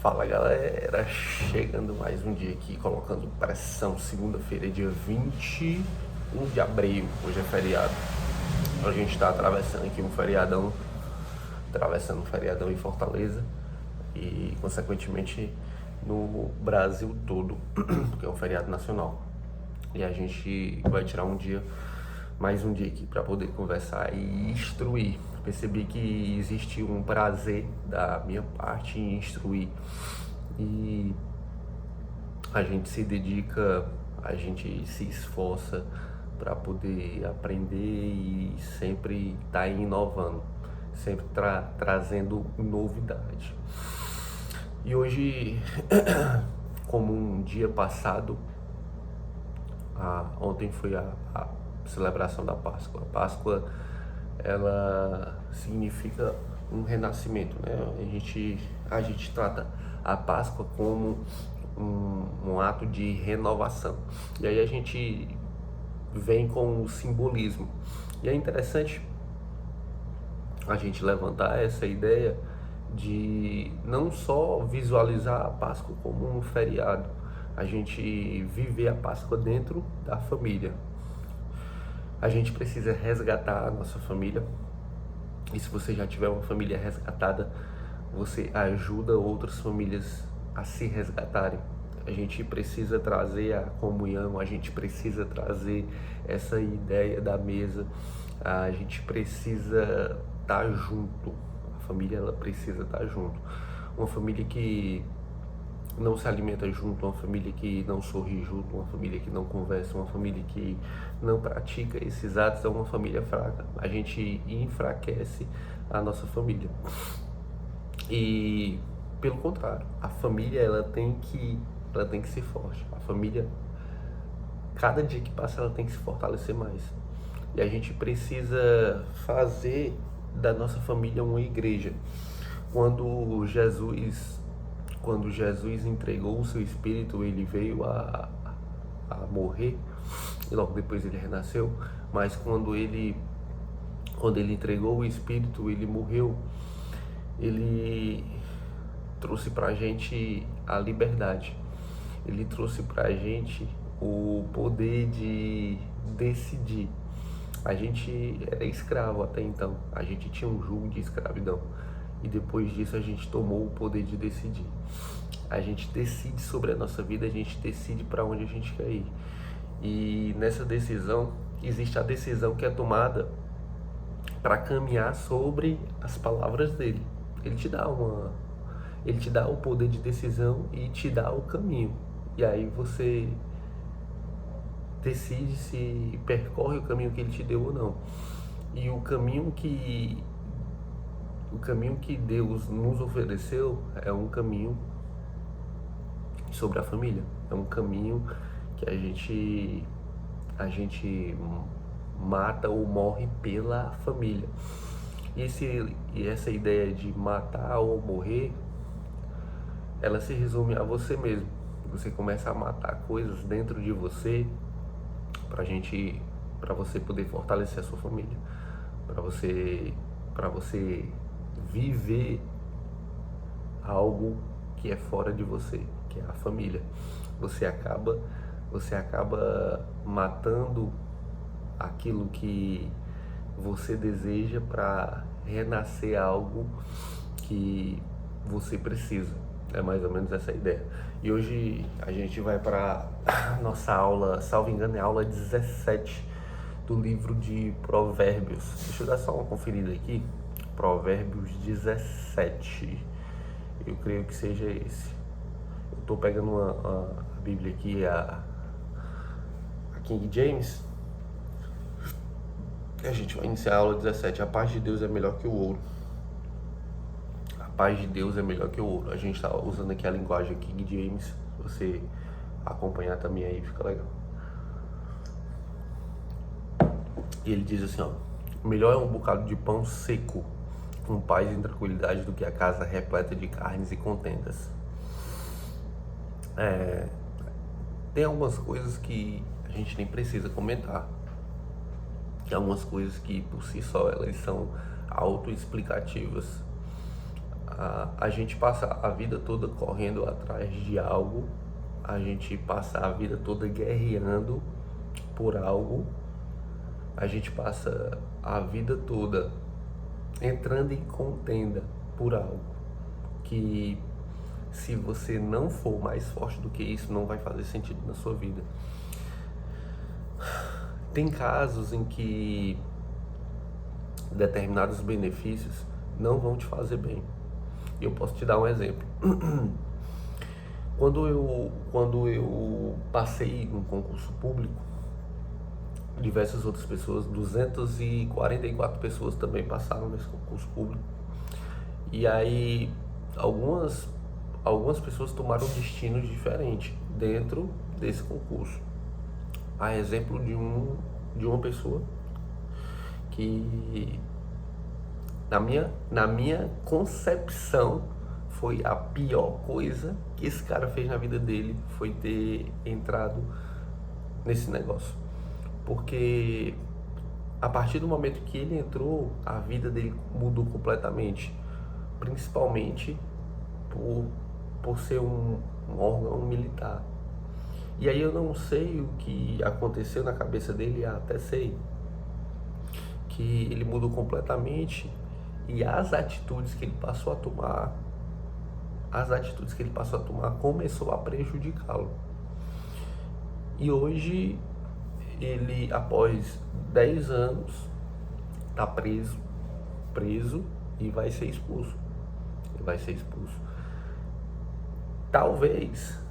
Fala galera, chegando mais um dia aqui, colocando pressão, segunda-feira, dia 21 de abril, hoje é feriado. A gente está atravessando aqui um feriadão, atravessando um feriadão em Fortaleza e consequentemente no Brasil todo, porque é um feriado nacional. E a gente vai tirar mais um dia aqui para poder conversar e instruir. Percebi que existe um prazer da minha parte em instruir e a gente se dedica, a gente se esforça para poder aprender e sempre estar inovando, sempre trazendo novidade. E hoje, como um dia passado, ontem foi a celebração da Páscoa. A Páscoa, ela significa um renascimento, né? A gente trata a Páscoa como um ato de renovação. E aí a gente vem com o simbolismo. E é interessante a gente levantar essa ideia de não só visualizar a Páscoa como um feriado, a gente viver a Páscoa dentro da família. A gente precisa resgatar a nossa família. E se você já tiver uma família resgatada, você ajuda outras famílias a se resgatarem. A gente precisa trazer a comunhão, a gente precisa trazer essa ideia da mesa, a gente precisa estar junto. A família, ela precisa estar junto. Uma família que não se alimenta junto, uma família que não sorri junto, uma família que não conversa, uma família que não pratica esses atos é uma família fraca. A gente enfraquece a nossa família. E pelo contrário, a família ela tem que ser forte. A família, cada dia que passa, ela tem que se fortalecer mais. E a gente precisa fazer da nossa família uma igreja. Quando Jesus entregou o seu espírito, ele veio a morrer e logo depois ele renasceu, mas quando ele entregou o espírito, ele morreu, ele trouxe pra gente a liberdade, ele trouxe pra gente o poder de decidir. A gente era escravo até então, a gente tinha um jugo de escravidão. E depois disso a gente tomou o poder de decidir. A gente decide sobre a nossa vida, a gente decide para onde a gente quer ir. E nessa decisão, existe a decisão que é tomada para caminhar sobre as palavras dele. Ele te dá o poder de decisão e te dá o caminho. E aí você decide se percorre o caminho que ele te deu ou não. E o caminho que Deus nos ofereceu é um caminho sobre a família. É um caminho que a gente mata ou morre pela família. E essa ideia de matar ou morrer, ela se resume a você mesmo. Você começa a matar coisas dentro de você para você poder fortalecer a sua família, para você viver algo que é fora de você, que é a família. Você acaba matando aquilo que você deseja para renascer algo que você precisa. É mais ou menos essa ideia. E hoje a gente vai para nossa aula, salvo engano, é a aula 17 do livro de Provérbios. Deixa eu dar só uma conferida aqui. Provérbios 17. Eu creio que seja esse. Eu estou pegando a Bíblia aqui, a King James. E a gente vai iniciar a aula 17. A paz de Deus é melhor que o ouro. A paz de Deus é melhor que o ouro. A gente está usando aqui a linguagem King James. Se você acompanhar também aí, fica legal. E ele diz assim, ó: melhor é um bocado de pão seco, com paz e tranquilidade, do que a casa repleta de carnes e contendas. Tem algumas coisas que a gente nem precisa comentar. Tem algumas coisas que por si só elas são autoexplicativas. A gente passa a vida toda correndo atrás de algo, a gente passa a vida toda guerreando por algo, a gente passa a vida toda entrando em contenda por algo que, se você não for mais forte do que isso, não vai fazer sentido na sua vida. Tem casos em que determinados benefícios não vão te fazer bem. Eu posso te dar um exemplo. Quando eu passei um concurso público, diversas outras pessoas, 244 pessoas também passaram nesse concurso público. E aí algumas pessoas tomaram destinos diferentes dentro desse concurso. A exemplo de uma pessoa que, na minha concepção, foi a pior coisa que esse cara fez na vida dele, foi ter entrado nesse negócio. Porque a partir do momento que ele entrou, a vida dele mudou completamente, principalmente por ser um órgão militar. E aí eu não sei o que aconteceu na cabeça dele, até sei que ele mudou completamente, e as atitudes que ele passou a tomar começou a prejudicá-lo. E hoje ele, após 10 anos, está preso e vai ser expulso. Talvez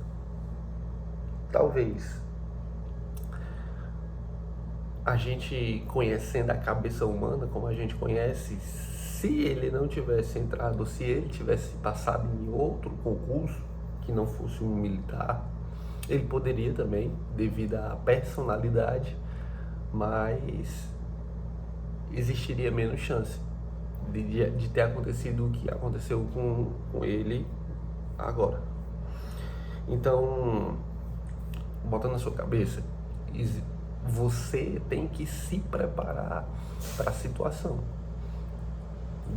a gente, conhecendo a cabeça humana como a gente conhece, se ele não tivesse entrado, se ele tivesse passado em outro concurso que não fosse um militar, ele poderia também, devido à personalidade, mas existiria menos chance de ter acontecido o que aconteceu com ele agora. Então, bota na sua cabeça, você tem que se preparar para a situação.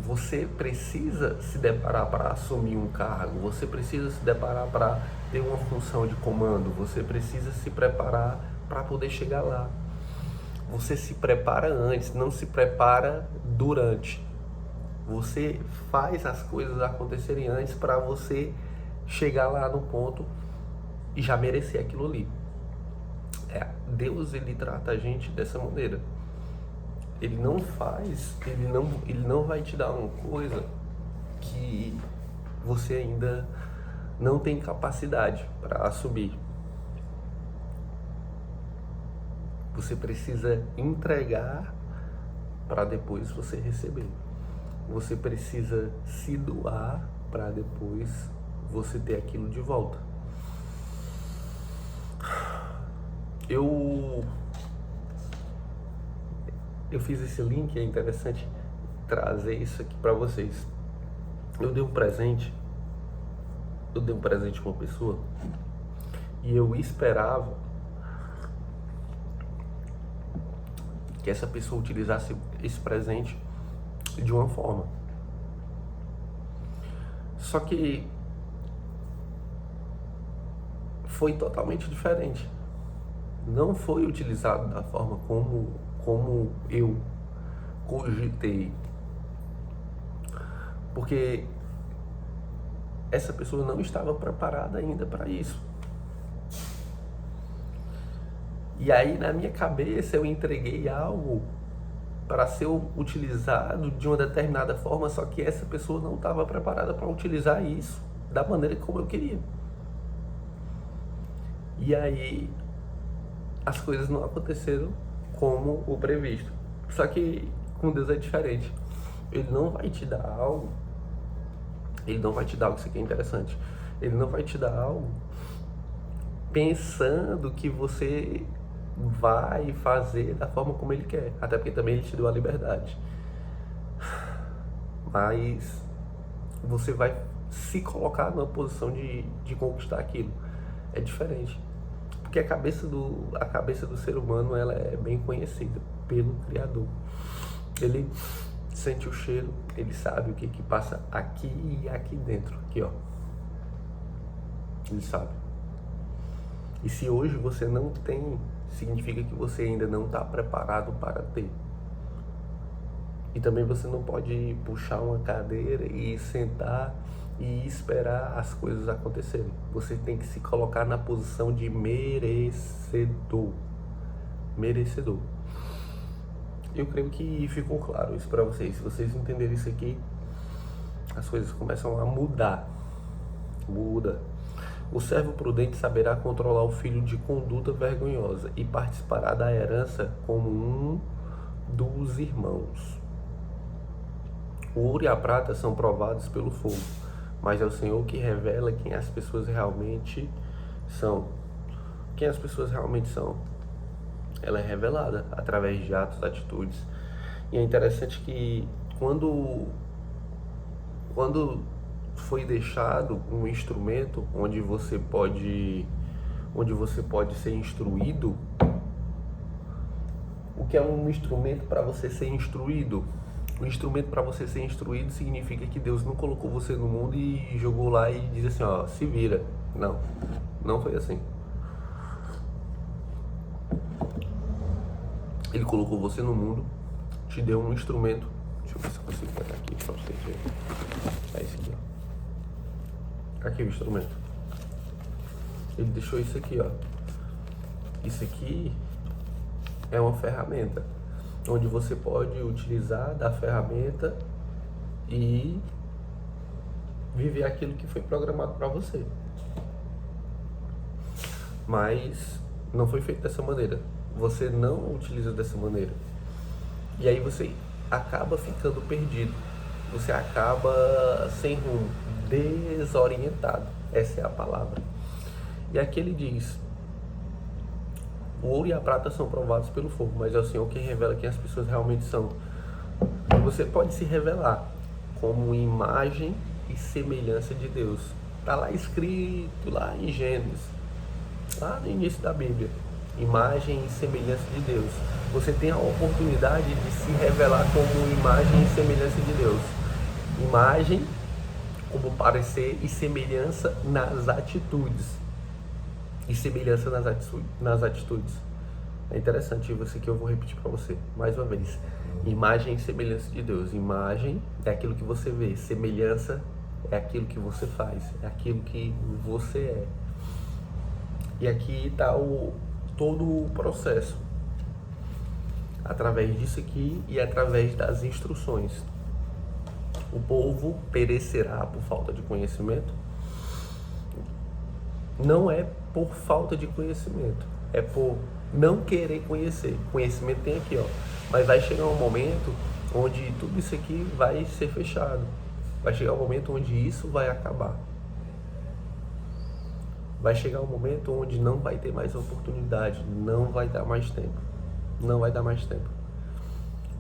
Você precisa se deparar para assumir um cargo, você precisa se deparar para ter uma função de comando, você precisa se preparar para poder chegar lá. Você se prepara antes, não se prepara durante. Você faz as coisas acontecerem antes para você chegar lá no ponto e já merecer aquilo ali. Deus, ele trata a gente dessa maneira. Ele não vai te dar uma coisa que você ainda não tem capacidade para assumir. Você precisa entregar para depois você receber. Você precisa se doar para depois você ter aquilo de volta. Eu fiz esse link, é interessante trazer isso aqui para vocês. Eu dei um presente para uma pessoa e eu esperava que essa pessoa utilizasse esse presente de uma forma. Só que foi totalmente diferente. Não foi utilizado da forma como eu cogitei. Porque essa pessoa não estava preparada ainda para isso. E aí, na minha cabeça, eu entreguei algo para ser utilizado de uma determinada forma, só que essa pessoa não estava preparada para utilizar isso da maneira como eu queria. E aí, as coisas não aconteceram como o previsto. Só que com Deus é diferente. Ele não vai te dar algo, isso aqui é interessante, ele não vai te dar algo pensando que você vai fazer da forma como ele quer, até porque também ele te deu a liberdade, mas você vai se colocar numa posição de conquistar aquilo. É diferente, porque a cabeça do ser humano, ela é bem conhecida pelo Criador. Ele sente o cheiro, ele sabe o que que passa aqui e aqui dentro, aqui ó. Ele sabe. E se hoje você não tem, significa que você ainda não está preparado para ter. E também você não pode puxar uma cadeira e sentar e esperar as coisas acontecerem. Você tem que se colocar na posição de merecedor. Merecedor. Eu creio que ficou claro isso para vocês. Se vocês entenderem isso aqui, as coisas começam a mudar. Muda. O servo prudente saberá controlar o filho de conduta vergonhosa e participará da herança como um dos irmãos. O ouro e a prata são provados pelo fogo, mas é o Senhor que revela quem as pessoas realmente são. Quem as pessoas realmente são? Ela é revelada através de atos, atitudes. E é interessante que quando foi deixado um instrumento onde você pode ser instruído, o que é um instrumento para você ser instruído? O instrumento para você ser instruído significa que Deus não colocou você no mundo e jogou lá e diz assim, ó, se vira. Não, não foi assim. Ele colocou você no mundo, te deu um instrumento. Deixa eu ver se eu consigo pegar aqui para vocês verem. É esse aqui, ó. Aqui o instrumento. Ele deixou isso aqui, ó. Isso aqui é uma ferramenta onde você pode utilizar da ferramenta e viver aquilo que foi programado para você. Mas não foi feito dessa maneira. Você não utiliza dessa maneira. E aí você acaba ficando perdido. Você acaba sem rumo, desorientado. Essa é a palavra. E aqui ele diz: o ouro e a prata são provados pelo fogo, mas é o Senhor quem revela quem as pessoas realmente são. Você pode se revelar como imagem e semelhança de Deus. Está lá escrito, lá em Gênesis, lá no início da Bíblia. Imagem e semelhança de Deus. Você tem a oportunidade de se revelar como imagem e semelhança de Deus. Imagem como parecer e semelhança nas atitudes. E semelhança nas atitudes. É interessante isso aqui, eu vou repetir para você mais uma vez. Imagem e semelhança de Deus. Imagem é aquilo que você vê. Semelhança é aquilo que você faz. É aquilo que você é. E aqui está todo o processo. Através disso aqui e através das instruções. O povo perecerá por falta de conhecimento. Não é por falta de conhecimento, é por não querer conhecer. Conhecimento tem aqui, ó. Mas vai chegar um momento onde tudo isso aqui vai ser fechado. Vai chegar um momento onde isso vai acabar. Vai chegar um momento onde não vai ter mais oportunidade, não vai dar mais tempo. Não vai dar mais tempo.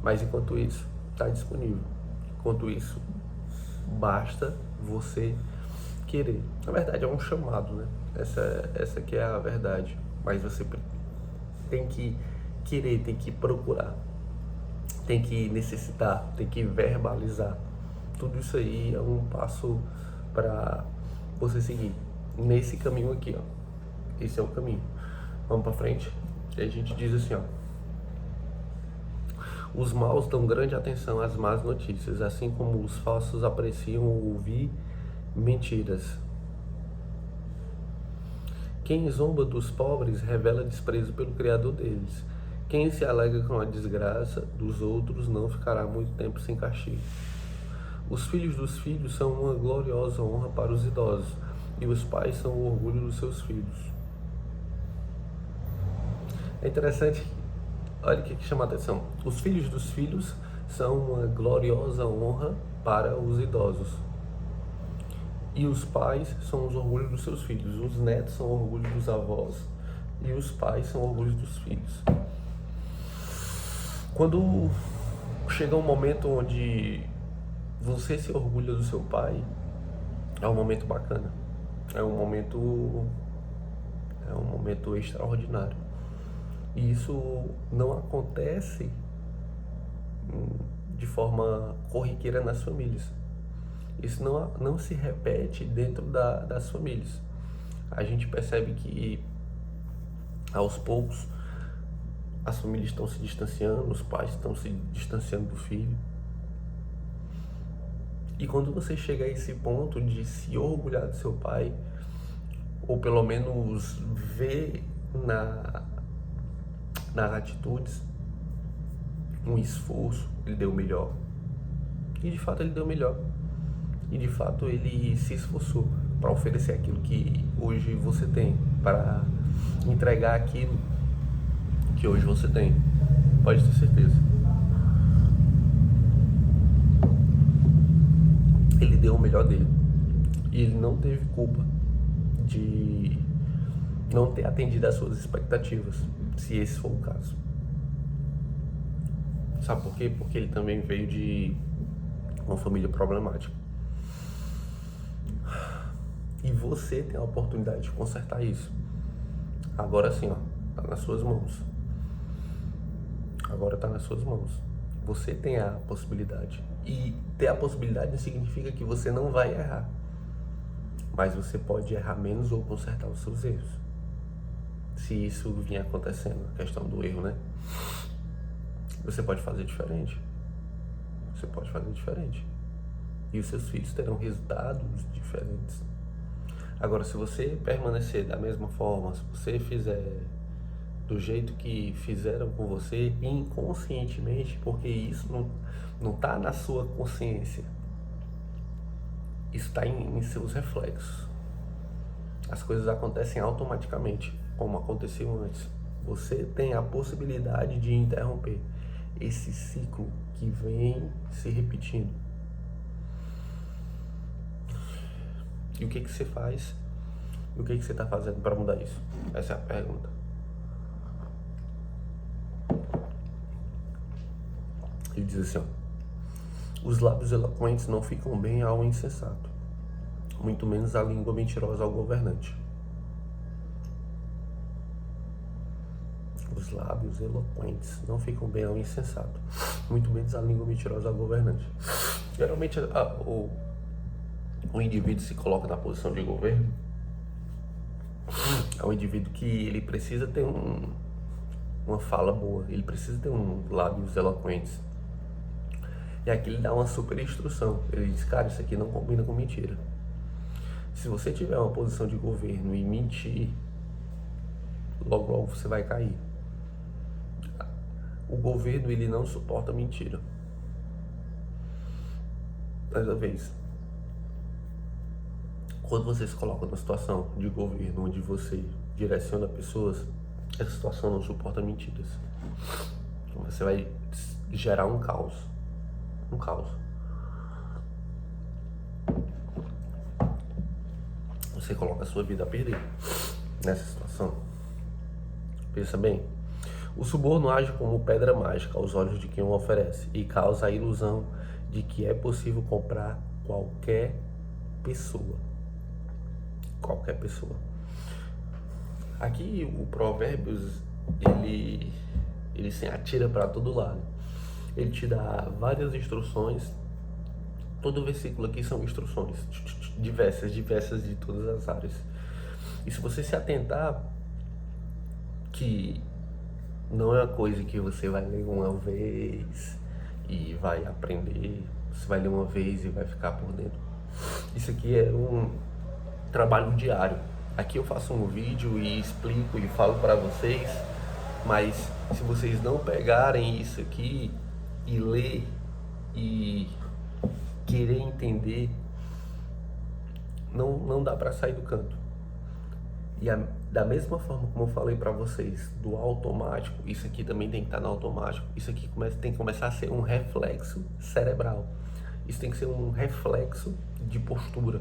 Mas enquanto isso, está disponível. Enquanto isso, basta você querer. Na verdade é um chamado, né? Essa que é a verdade. Mas você tem que querer, tem que procurar, tem que necessitar, tem que verbalizar. Tudo isso aí é um passo para você seguir nesse caminho aqui, ó. Esse é o caminho. Vamos para frente. E a gente diz assim, ó: os maus dão grande atenção às más notícias, assim como os falsos apreciam ouvir mentiras. Quem zomba dos pobres revela desprezo pelo Criador deles. Quem se alegra com a desgraça dos outros não ficará muito tempo sem castigo. Os filhos dos filhos são uma gloriosa honra para os idosos, e os pais são o orgulho dos seus filhos. É interessante, olha o que chama a atenção. Os filhos dos filhos são uma gloriosa honra para os idosos. E os pais são os orgulhos dos seus filhos. Os netos são o orgulho dos avós. E os pais são o orgulho dos filhos. Quando chega um momento onde você se orgulha do seu pai, é um momento bacana. É um momento extraordinário. E isso não acontece de forma corriqueira nas famílias. Isso não se repete dentro das famílias. A gente percebe que aos poucos as famílias estão se distanciando, os pais estão se distanciando do filho. E quando você chega a esse ponto de se orgulhar do seu pai, ou pelo menos ver nas atitudes um esforço, ele deu o melhor. E de fato ele deu o melhor. E de fato ele se esforçou para oferecer aquilo que hoje você tem, para entregar aquilo que hoje você tem. Pode ter certeza. Ele deu o melhor dele. E ele não teve culpa de não ter atendido às suas expectativas, se esse for o caso. Sabe por quê? Porque ele também veio de uma família problemática. E você tem a oportunidade de consertar isso. Agora sim, ó, tá nas suas mãos. Agora tá nas suas mãos. Você tem a possibilidade. E ter a possibilidade não significa que você não vai errar. Mas você pode errar menos ou consertar os seus erros. Se isso vinha acontecendo, a questão do erro, né? Você pode fazer diferente. Você pode fazer diferente. E os seus filhos terão resultados diferentes. Agora, se você permanecer da mesma forma, se você fizer do jeito que fizeram com você, inconscientemente, porque isso não está na sua consciência, isso está em seus reflexos. As coisas acontecem automaticamente, como aconteceu antes. Você tem a possibilidade de interromper esse ciclo que vem se repetindo. E o que você faz? E o que você está fazendo para mudar isso? Essa é a pergunta. Ele diz assim, ó: os lábios eloquentes não ficam bem ao insensato, muito menos a língua mentirosa ao governante. Os lábios eloquentes não ficam bem ao insensato, muito menos a língua mentirosa ao governante. Geralmente o indivíduo se coloca na posição de governo. É um indivíduo que ele precisa ter uma fala boa, ele precisa ter lábios eloquentes. E aqui ele dá uma super instrução. Ele diz, cara, isso aqui não combina com mentira. Se você tiver uma posição de governo e mentir, logo logo você vai cair. O governo, ele não suporta mentira. Mais uma vez, quando você se coloca numa situação de governo onde você direciona pessoas, essa situação não suporta mentiras. Então você vai gerar um caos. Um caos. Você coloca a sua vida a perder nessa situação. Pensa bem. O suborno age como pedra mágica aos olhos de quem o oferece e causa a ilusão de que é possível comprar qualquer pessoa. Qualquer pessoa. Aqui o Provérbios, ele se atira para todo lado. Ele te dá várias instruções. Todo versículo aqui são instruções diversas de todas as áreas. E se você se atentar que não é uma coisa que você vai ler uma vez e vai aprender, você vai ler uma vez e vai ficar por dentro. Isso aqui é um trabalho diário. Aqui eu faço um vídeo e explico e falo para vocês, mas se vocês não pegarem isso aqui e ler e querer entender, não dá para sair do canto. E da mesma forma como eu falei para vocês do automático, isso aqui também tem que estar no automático. Isso aqui tem que começar a ser um reflexo cerebral. Isso tem que ser um reflexo de postura.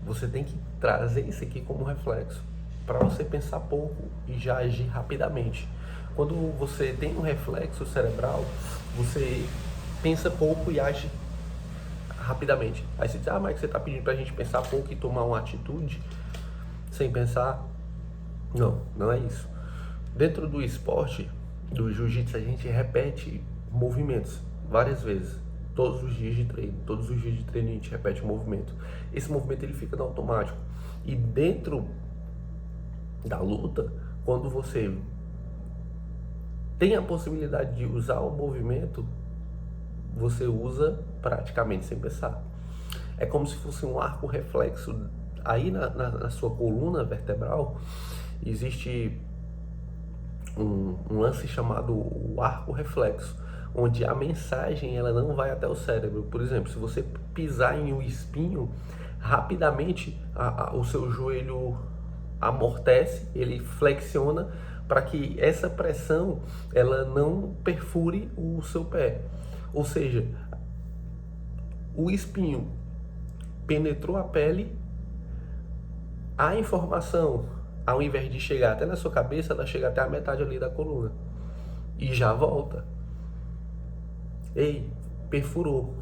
Você tem que trazer isso aqui como reflexo, para você pensar pouco e já agir rapidamente. Quando você tem um reflexo cerebral, você pensa pouco e age rapidamente. Aí você diz, mas você está pedindo para a gente pensar pouco e tomar uma atitude sem pensar? Não é isso. Dentro do esporte, do jiu-jitsu, a gente repete movimentos, várias vezes. Todos os dias de treino a gente repete o movimento. Esse movimento ele fica no automático. E dentro da luta, quando você tem a possibilidade de usar o movimento, você usa praticamente sem pensar. É como se fosse um arco reflexo. Aí na sua coluna vertebral existe um lance chamado o arco reflexo, onde a mensagem ela não vai até o cérebro. Por exemplo, se você pisar em um espinho, rapidamente o seu joelho amortece, ele flexiona para que essa pressão ela não perfure o seu pé. Ou seja, o espinho penetrou a pele, a informação, ao invés de chegar até na sua cabeça, ela chega até a metade ali da coluna e já volta. Ei, perfurou.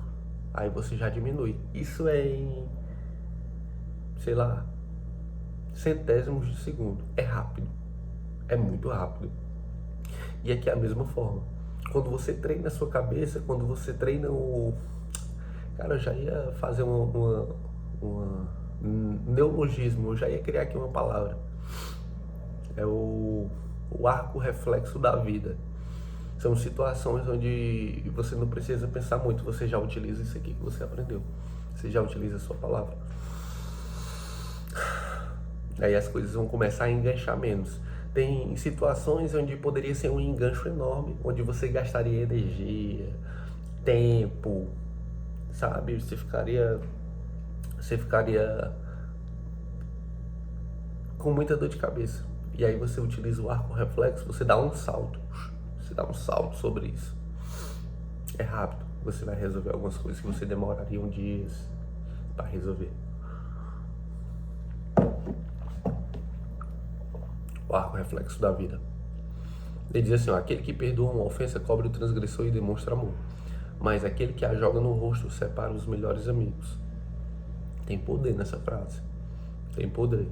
Aí você já diminui. Isso é em, sei lá, centésimos de segundo. É rápido. É muito rápido. E aqui é a mesma forma. Quando você treina a sua cabeça, quando você treina o... Cara, eu já ia fazer um neologismo, eu já ia criar aqui uma palavra. É o arco reflexo da vida. São situações onde você não precisa pensar muito, você já utiliza isso aqui que você aprendeu. Você já utiliza a sua palavra. Aí as coisas vão começar a enganchar menos. Tem situações onde poderia ser um engancho enorme, onde você gastaria energia, tempo, sabe? Você ficaria com muita dor de cabeça. E aí você utiliza o arco reflexo, você dá um salto. Você dá um salto sobre isso. É rápido. Você vai resolver algumas coisas que você demoraria dias para resolver. O arco reflexo da vida. Ele diz assim, ó, aquele que perdoa uma ofensa cobre o transgressor e demonstra amor. Mas aquele que a joga no rosto separa os melhores amigos. Tem poder nessa frase. Tem poder.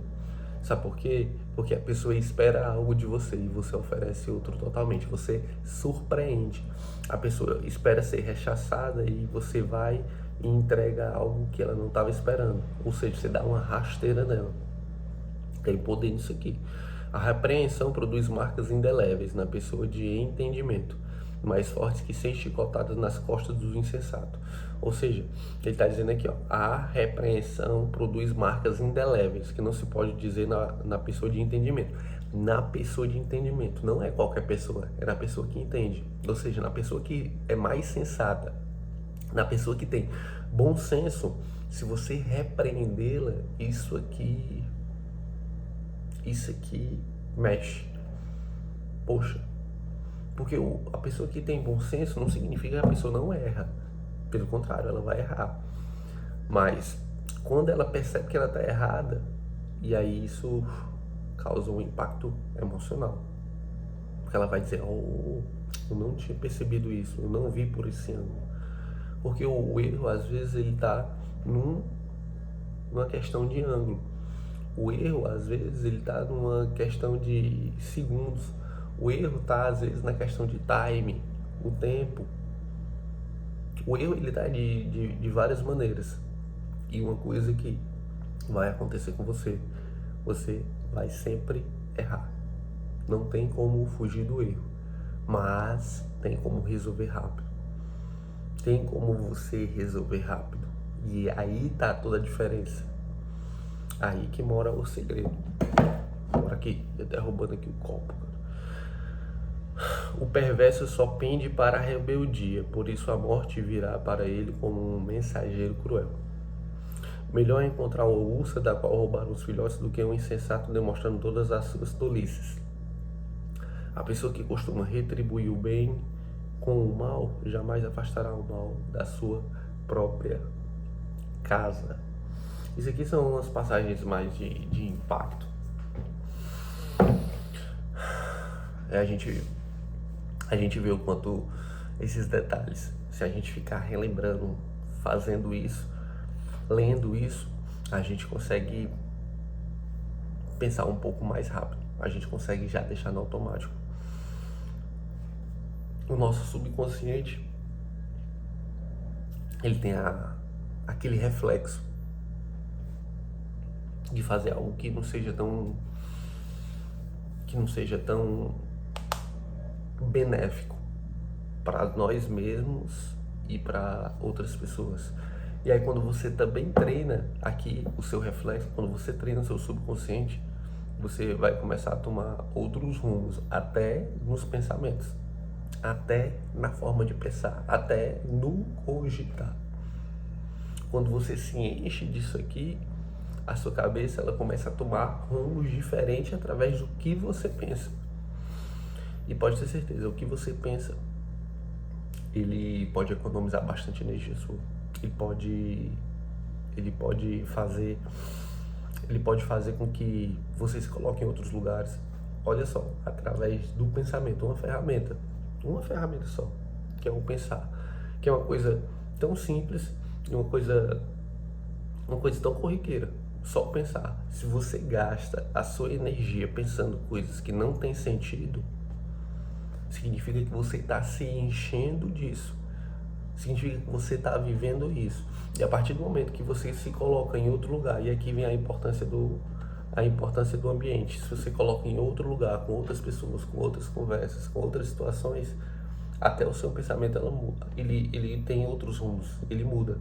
Sabe por quê? Porque a pessoa espera algo de você e você oferece outro totalmente. Você surpreende. A pessoa espera ser rechaçada e você vai e entrega algo que ela não estava esperando. Ou seja, você dá uma rasteira nela. Tem poder nisso aqui. A repreensão produz marcas indeléveis na pessoa de entendimento, mais fortes que 100 chicotadas nas costas do insensato. Ou seja, ele está dizendo aqui, ó, a repreensão produz marcas indeléveis, que não se pode dizer na pessoa de entendimento. Na pessoa de entendimento, não é qualquer pessoa, é na pessoa que entende. Ou seja, na pessoa que é mais sensata, na pessoa que tem bom senso, se você repreendê-la, isso aqui mexe. Poxa, porque a pessoa que tem bom senso não significa que a pessoa não erra. Pelo contrário, ela vai errar. Mas quando ela percebe que ela está errada, e aí isso causa um impacto emocional. Porque ela vai dizer, oh, eu não tinha percebido isso, eu não vi por esse ângulo. Porque o erro, às vezes, ele está numa questão de ângulo. O erro, às vezes, ele está numa questão de segundos. O erro está, às vezes, na questão de time, o tempo. O erro, ele está de várias maneiras. E uma coisa que vai acontecer com você, você vai sempre errar. Não tem como fugir do erro, mas tem como resolver rápido. Tem como você resolver rápido. E aí está toda a diferença. Aí que mora o segredo. Bora aqui, eu derrubando aqui o copo. O perverso só pende para a rebeldia, por isso a morte virá para ele como um mensageiro cruel. Melhor é encontrar uma ursa da qual roubar os filhotes do que um insensato demonstrando todas as suas tolices. A pessoa que costuma retribuir o bem com o mal jamais afastará o mal da sua própria casa. Isso aqui são umas passagens mais de impacto. A gente vê o quanto esses detalhes, se a gente ficar relembrando, fazendo isso, lendo isso, a gente consegue pensar um pouco mais rápido. A gente consegue já deixar no automático. o nosso subconsciente, ele tem aquele reflexo de fazer algo que não seja tão benéfico para nós mesmos e para outras pessoas. E aí quando você também treina aqui o seu reflexo, quando você treina o seu subconsciente, você vai começar a tomar outros rumos, até nos pensamentos, até na forma de pensar, até no cogitar. Quando você se enche disso aqui, a sua cabeça ela começa a tomar rumos diferentes através do que você pensa. E pode ter certeza, o que você pensa, ele pode economizar bastante energia sua. Ele pode fazer com que você se coloque em outros lugares. Olha só, através do pensamento, uma ferramenta só, que é o pensar, que é uma coisa tão simples e uma coisa tão corriqueira. Só pensar. Se você gasta a sua energia pensando coisas que não têm sentido, significa que você está se enchendo disso. Significa que você está vivendo isso. E a partir do momento que você se coloca em outro lugar, e aqui vem a importância do ambiente. Se você coloca em outro lugar, com outras pessoas, com outras conversas, com outras situações, até o seu pensamento ele tem outros rumos, ele muda.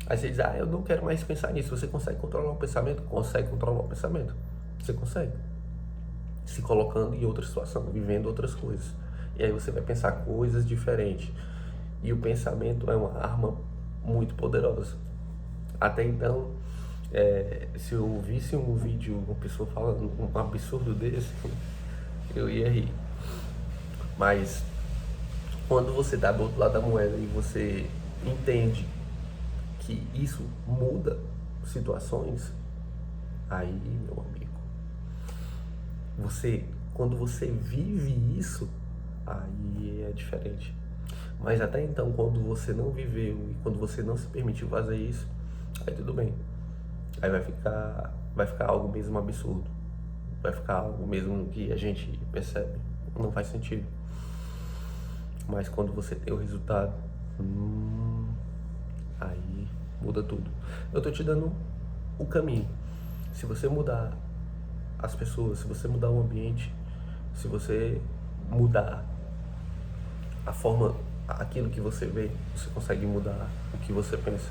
Aí você diz, eu não quero mais pensar nisso. Você consegue controlar o pensamento? Consegue controlar o pensamento. Você consegue. Se colocando em outra situação, vivendo outras coisas. E aí você vai pensar coisas diferentes. E o pensamento é uma arma muito poderosa. Até então, se eu visse um vídeo, uma pessoa falando um absurdo desse, eu ia rir. Mas quando você está do outro lado da moeda e você entende que isso muda situações, aí, meu amigo, quando você vive isso, aí é diferente. Mas até então, quando você não viveu e quando você não se permitiu fazer isso, aí tudo bem. Aí vai ficar algo mesmo absurdo. Vai ficar algo mesmo que a gente percebe. Não faz sentido. Mas quando você tem o resultado, aí muda tudo. Eu tô te dando o caminho. Se você mudar as pessoas, se você mudar o ambiente, se você mudar a forma, aquilo que você vê, você consegue mudar o que você pensa.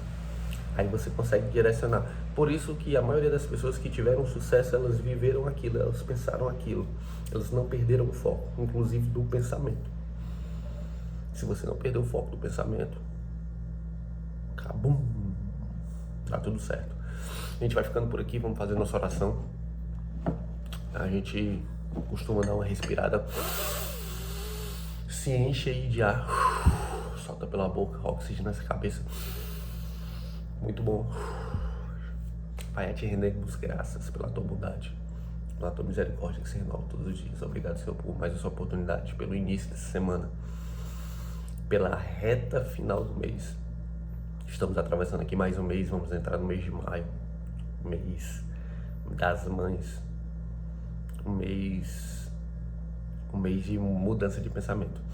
Aí você consegue direcionar. Por isso que a maioria das pessoas que tiveram sucesso, elas viveram aquilo, elas pensaram aquilo. Elas não perderam o foco, inclusive do pensamento. Se você não perder o foco do pensamento, cabum, tá tudo certo. A gente vai ficando por aqui, vamos fazer nossa oração. A gente costuma dar uma respirada, se enche aí de ar, solta pela boca, oxigênio nessa cabeça. Muito bom. Pai, a te rendemos graças pela tua bondade, pela tua misericórdia que se renova todos os dias. Obrigado, Senhor, por mais essa oportunidade, pelo início dessa semana, pela reta final do mês. Estamos atravessando aqui mais um mês, vamos entrar no mês de maio, mês das mães, um mês de mudança de pensamento.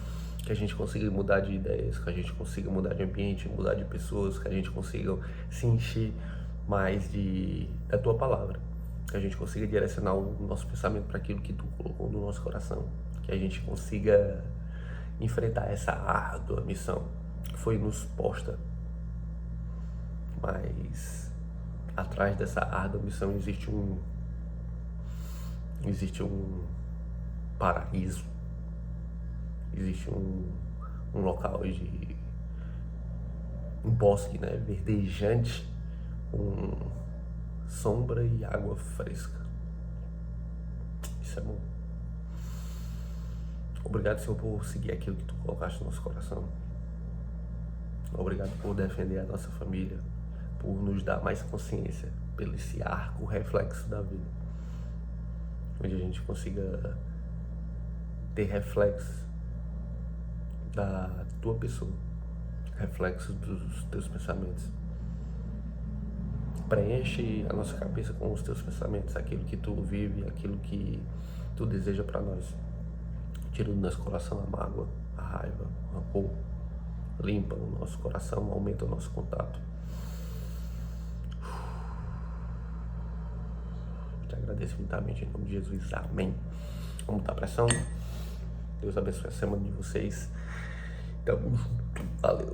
Que a gente consiga mudar de ideias, que a gente consiga mudar de ambiente, mudar de pessoas, que a gente consiga se encher mais da tua palavra, que a gente consiga direcionar o nosso pensamento para aquilo que tu colocou no nosso coração, que a gente consiga enfrentar essa árdua missão que foi nos posta. Mas atrás dessa árdua missão existe um paraíso, existe um local de um bosque, né, verdejante, com sombra e água fresca. Isso é bom. Obrigado, Senhor, por seguir aquilo que tu colocaste no nosso coração. Obrigado por defender a nossa família, por nos dar mais consciência pelo esse arco reflexo da vida, onde a gente consiga ter reflexo da tua pessoa, reflexo dos teus pensamentos. Preenche a nossa cabeça com os teus pensamentos, aquilo que tu vive, aquilo que tu deseja para nós. Tira do nosso coração a mágoa, a raiva, o rancor. Limpa o nosso coração, aumenta o nosso contato. Te agradeço infinitamente em nome de Jesus. Amém. Vamos botar pressão. Deus abençoe a semana de vocês. Tamo junto. Valeu.